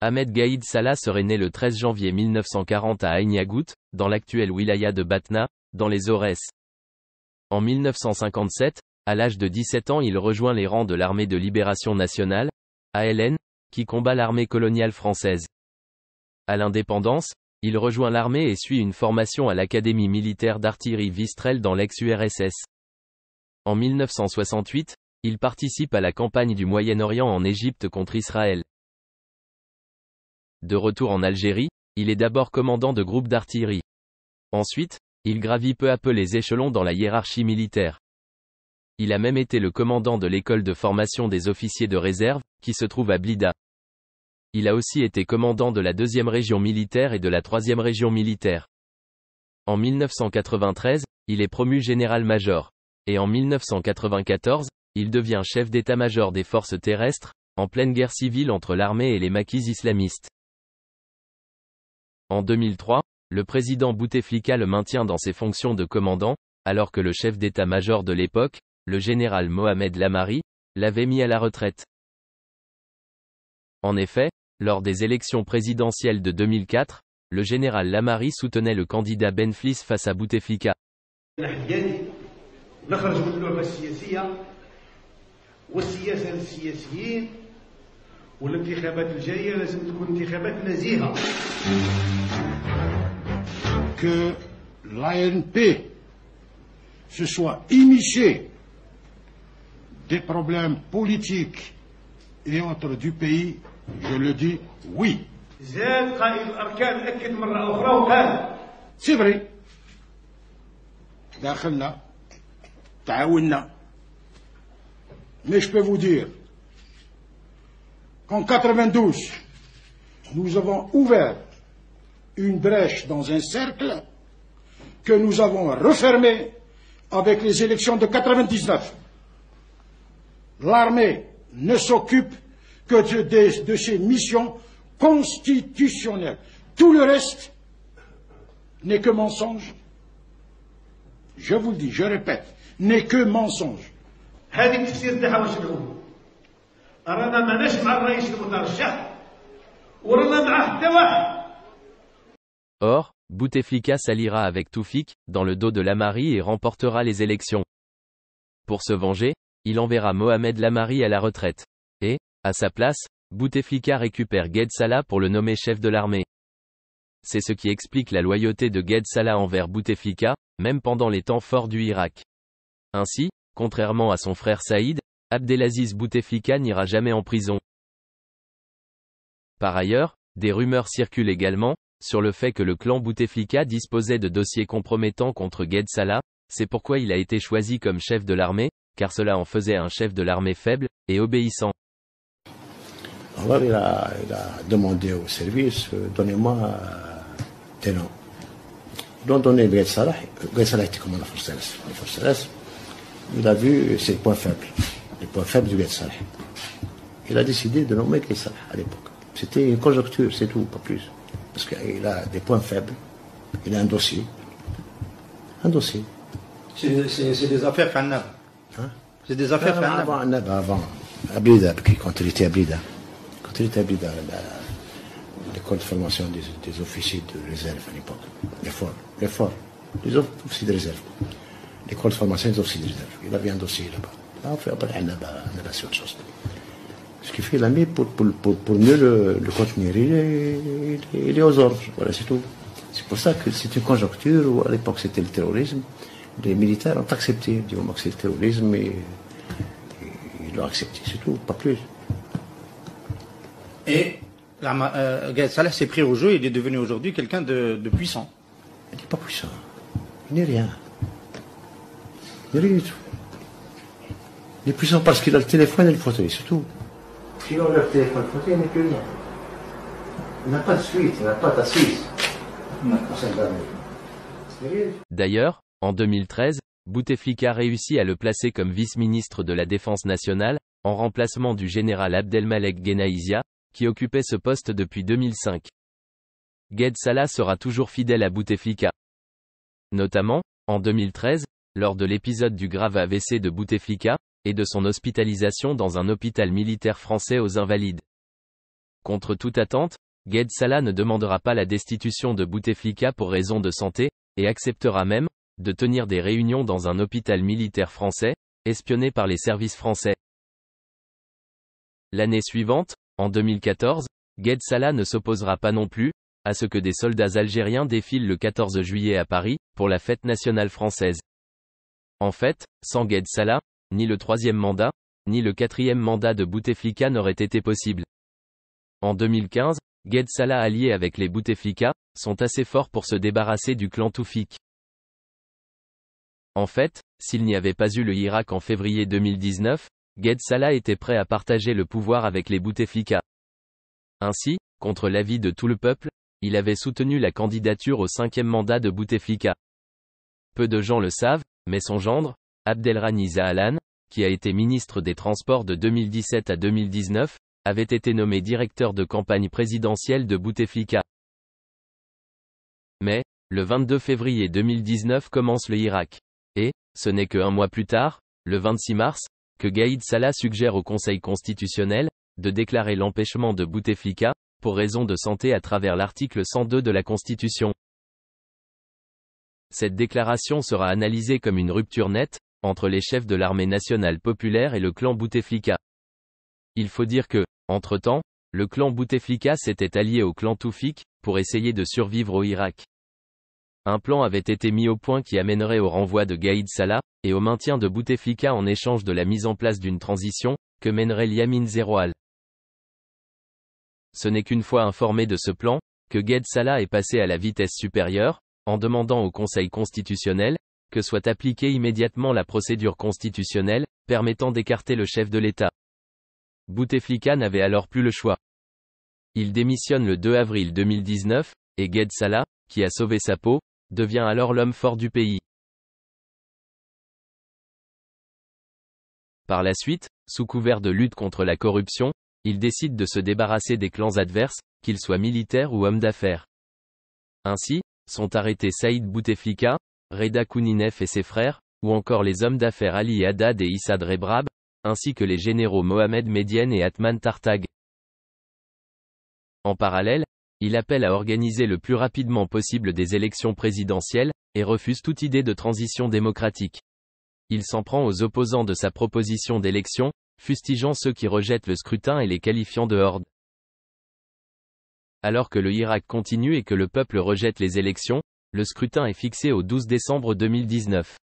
Ahmed Gaïd Salah serait né le 13 janvier 1940 à Ain Yagout, dans l'actuelle wilaya de Batna, dans les Aurès. En 1957, à l'âge de 17 ans il rejoint les rangs de l'Armée de Libération Nationale, ALN, qui combat l'armée coloniale française. À l'indépendance, il rejoint l'armée et suit une formation à l'Académie militaire d'artillerie Vistrel dans l'ex-URSS. En 1968, il participe à la campagne du Moyen-Orient en Égypte contre Israël. De retour en Algérie, il est d'abord commandant de groupe d'artillerie. Ensuite, il gravit peu à peu les échelons dans la hiérarchie militaire. Il a même été le commandant de l'école de formation des officiers de réserve, qui se trouve à Blida. Il a aussi été commandant de la 2e région militaire et de la 3e région militaire. En 1993, il est promu général-major. Et en 1994, il devient chef d'état-major des forces terrestres, en pleine guerre civile entre l'armée et les maquis islamistes. En 2003, le président Bouteflika le maintient dans ses fonctions de commandant, alors que le chef d'état-major de l'époque, le général Mohamed Lamari, l'avait mis à la retraite. En effet, lors des élections présidentielles de 2004, le général Lamari soutenait le candidat Benflis face à Bouteflika. Que l'ANP se soit immiscée des problèmes politiques et autres du pays, je le dis oui. C'est vrai. داخلنا تعاوننا. Mais je peux vous dire qu'en 92, nous avons ouvert une brèche dans un cercle que nous avons refermé avec les élections de 99. L'armée ne s'occupe que de ses missions constitutionnelles. Tout le reste n'est que mensonge. Je vous le dis, je répète, n'est que mensonge. Or, Bouteflika s'alliera avec Toufik, dans le dos de Lamari et remportera les élections. Pour se venger, il enverra Mohamed Lamari à la retraite. Et, à sa place, Bouteflika récupère Gaïd Salah pour le nommer chef de l'armée. C'est ce qui explique la loyauté de Gaïd Salah envers Bouteflika, même pendant les temps forts du Irak. Ainsi, contrairement à son frère Saïd, Abdelaziz Bouteflika n'ira jamais en prison. Par ailleurs, des rumeurs circulent également, sur le fait que le clan Bouteflika disposait de dossiers compromettants contre Gaïd Salah, c'est pourquoi il a été choisi comme chef de l'armée, car cela en faisait un chef de l'armée faible, et obéissant. Alors il a demandé au service, donnez-moi tes noms. Ils ont donné Gaïd Salah était commandant des forces terrestres. Il a vu ses points faibles, les points faibles du Gaïd Salah. Il a décidé de nommer Gaïd Salah à l'époque. C'était une conjoncture, c'est tout, pas plus. Parce qu'il a des points faibles, il a un dossier. Un dossier. C'est des affaires Fannab. Hein? C'est des affaires Fannab. Avant, à Blida, quand il était à Blida. Quand il était à Blida, l'école de formation des officiers de réserve à l'époque. Les forts. Les officiers de réserve. L'école de formation des officiers de réserve. Il avait un dossier là-bas. Là, on fait après Annaba, c'est autre chose. Ce qui fait l'ami pour mieux le contenir, il est aux ordres. Voilà, c'est tout. C'est pour ça que c'est une conjoncture où à l'époque c'était le terrorisme. Les militaires ont accepté, du moment que c'est le terrorisme, et ils l'ont accepté, c'est tout, pas plus. Et Gaïd Salah s'est pris au jeu, il est devenu aujourd'hui quelqu'un de puissant. Il n'est pas puissant. Il n'est rien. Il n'est rien du tout. Il est puissant parce qu'il a le téléphone et le fauteuil, c'est tout. Sinon, le téléphone et le fauteuil, il n'est plus rien. Il n'a pas de suite, il n'a pas d'assise. D'ailleurs, en 2013, Bouteflika réussit à le placer comme vice-ministre de la Défense nationale, en remplacement du général Abdelmalek Genaïzia, qui occupait ce poste depuis 2005. Gaïd Salah sera toujours fidèle à Bouteflika. Notamment, en 2013, lors de l'épisode du grave AVC de Bouteflika, et de son hospitalisation dans un hôpital militaire français aux Invalides. Contre toute attente, Gaïd Salah ne demandera pas la destitution de Bouteflika pour raison de santé, et acceptera même de tenir des réunions dans un hôpital militaire français, espionné par les services français. L'année suivante, en 2014, Gaïd Salah ne s'opposera pas non plus à ce que des soldats algériens défilent le 14 juillet à Paris, pour la fête nationale française. En fait, sans Gaïd Salah, ni le 3e mandat, ni le 4e mandat de Bouteflika n'auraient été possibles. En 2015, Gaïd Salah alliés avec les Bouteflika, sont assez forts pour se débarrasser du clan Toufik. En fait, s'il n'y avait pas eu le Irak en février 2019, Gaïd Salah était prêt à partager le pouvoir avec les Bouteflika. Ainsi, contre l'avis de tout le peuple, il avait soutenu la candidature au 5e mandat de Bouteflika. Peu de gens le savent, mais son gendre, Abdelrani Zahalan, qui a été ministre des Transports de 2017 à 2019, avait été nommé directeur de campagne présidentielle de Bouteflika. Mais, le 22 février 2019 commence le Irak. Et, ce n'est que un mois plus tard, le 26 mars, que Gaïd Salah suggère au Conseil constitutionnel de déclarer l'empêchement de Bouteflika pour raison de santé à travers l'article 102 de la Constitution. Cette déclaration sera analysée comme une rupture nette entre les chefs de l'armée nationale populaire et le clan Bouteflika. Il faut dire que, entre-temps, le clan Bouteflika s'était allié au clan Toufik pour essayer de survivre au Irak. Un plan avait été mis au point qui amènerait au renvoi de Gaïd Salah et au maintien de Bouteflika en échange de la mise en place d'une transition que mènerait Yamin Zeroual. Ce n'est qu'une fois informé de ce plan que Gaïd Salah est passé à la vitesse supérieure, en demandant au Conseil constitutionnel que soit appliquée immédiatement la procédure constitutionnelle permettant d'écarter le chef de l'État. Bouteflika n'avait alors plus le choix. Il démissionne le 2 avril 2019, et Gaïd Salah, qui a sauvé sa peau, devient alors l'homme fort du pays. Par la suite, sous couvert de lutte contre la corruption, il décide de se débarrasser des clans adverses, qu'ils soient militaires ou hommes d'affaires. Ainsi, sont arrêtés Saïd Bouteflika, Reda Kouninef et ses frères, ou encore les hommes d'affaires Ali Haddad et Issad Rebrab, ainsi que les généraux Mohamed Medienne et Atman Tartag. En parallèle, il appelle à organiser le plus rapidement possible des élections présidentielles, et refuse toute idée de transition démocratique. Il s'en prend aux opposants de sa proposition d'élection, fustigeant ceux qui rejettent le scrutin et les qualifiant de horde. Alors que le Irak continue et que le peuple rejette les élections, le scrutin est fixé au 12 décembre 2019.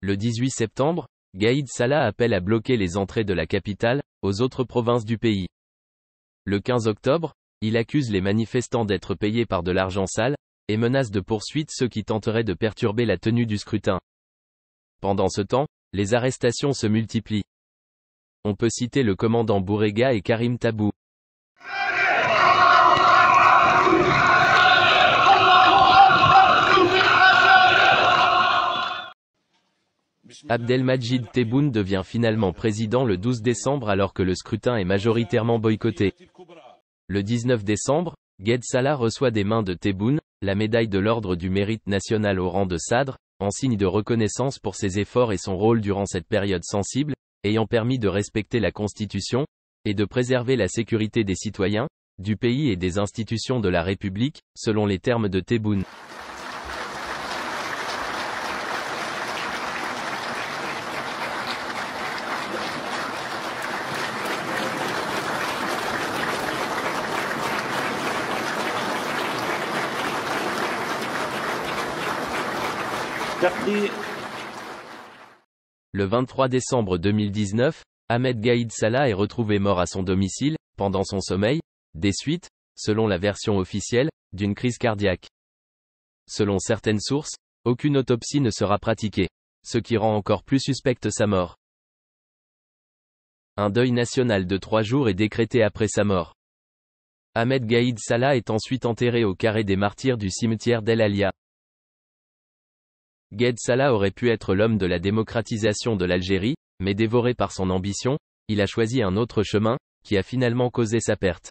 Le 18 septembre, Gaïd Salah appelle à bloquer les entrées de la capitale, aux autres provinces du pays. Le 15 octobre, il accuse les manifestants d'être payés par de l'argent sale, et menace de poursuite ceux qui tenteraient de perturber la tenue du scrutin. Pendant ce temps, les arrestations se multiplient. On peut citer le commandant Bourega et Karim Tabou. Abdelmadjid Tebboune devient finalement président le 12 décembre alors que le scrutin est majoritairement boycotté. Le 19 décembre, Gaïd Salah reçoit des mains de Tebboune la médaille de l'ordre du mérite national au rang de Sadr, en signe de reconnaissance pour ses efforts et son rôle durant cette période sensible, ayant permis de respecter la Constitution, et de préserver la sécurité des citoyens, du pays et des institutions de la République, selon les termes de Tebboune. Le 23 décembre 2019, Ahmed Gaïd Salah est retrouvé mort à son domicile, pendant son sommeil, des suites, selon la version officielle, d'une crise cardiaque. Selon certaines sources, aucune autopsie ne sera pratiquée, ce qui rend encore plus suspecte sa mort. Un deuil national de 3 jours est décrété après sa mort. Ahmed Gaïd Salah est ensuite enterré au carré des martyrs du cimetière d'El Alia. Gaïd Salah aurait pu être l'homme de la démocratisation de l'Algérie, mais dévoré par son ambition, il a choisi un autre chemin, qui a finalement causé sa perte.